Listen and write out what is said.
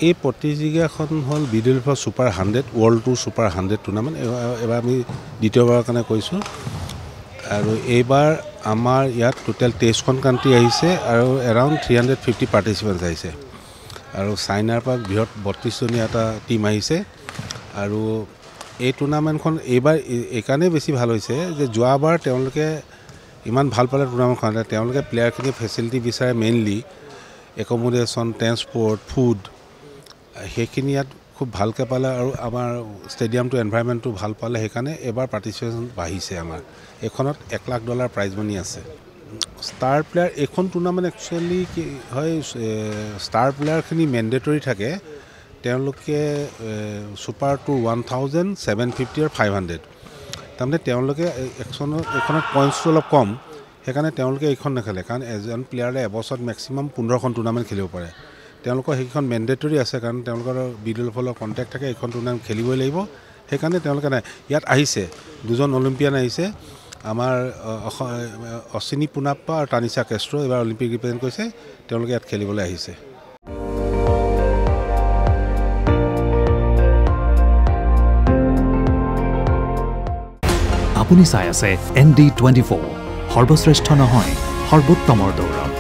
এই প্ৰতিযোগিতাখন হ'ল BWF super 100 world tour super 100 tournament. এবাৰ আমি দ্বিতীয়বাৰৰ কাৰণে কৈছোঁ আৰু এইবাৰ আমাৰ ইয়াত টোটেল 23খন কাণ্ট্ৰি আহিছে আৰু এৰাউণ্ড 350 পাৰ্টিচিপেণ্টছ আহিছে আৰু চাইনাৰ পৰা বৃহৎ 32জনীয়া এটা টীম আহিছে আৰু এই টুৰ্ণামেণ্টখন এইবাৰ এইকাৰণেই বেছি ভাল হৈছে যে যোৱাবাৰ তেওঁলোকে ইমান ভাল পালে টুৰ্ণামেণ্টখন তেওঁলোকে প্লেয়াৰখিনি ফেচিলিটি বিচাৰে মেইনলি একমোডেশ্যন ট্ৰেন্সপৰ্ট ফুড সেইখিনি ইয়াত খুব ভালকৈ পালে আৰু আমাৰ ষ্টেডিয়ামটো এনভাইৰনমেণ্টটো ভাল পালে সেইকাৰণে এবাৰ পাৰ্টিচিপেশ্যন বাঢ়িছে আমাৰ এইখনত $1 লাখ প্ৰাইজ মানি আছে ষ্টাৰ প্লেয়াৰ এইখন টুৰ্ণামেণ্ট একচুৱেলি কি হয় ষ্টাৰ প্লেয়াৰখিনি মেণ্ডেটৰী থাকে তেওঁলোকে ছুপাৰ টুৰ 1000 750 আৰু 500 তাৰমানে তেওঁলোকে এইখনত পইণ্টছটো অলপ কম সেইকাৰণে তেওঁলোকে এইখন নেখেলে কাৰণ এজন প্লেয়াৰে এবছৰত মেক্সিমাম 15খন টুৰ্ণামেণ্ট খেলিব পাৰে তেওঁলোকৰ সেইখন মেণ্ডেটৰী আছে কাৰণ তেওঁলোকৰ BWF কণ্টেক্ট থাকে এইখন টুৰ্ণামেণ্ট খেলিবই লাগিব সেইকাৰণে তেওঁলোকে নাই ইয়াত আহিছে দুজন অলিম্পিয়ান আহিছে আমাৰ অশ্বিনী পুনাপ্পা আৰু তানিশা কেষ্ট্ৰ এইবাৰ অলিম্পিক ৰিপ্ৰেজেণ্ট কৰিছে তেওঁলোকে ইয়াত খেলিবলৈ আহিছে আপুনি চাই আছে ND24 সৰ্বশ্ৰেষ্ঠ নহয় সৰ্বোত্তমৰ দৌৰ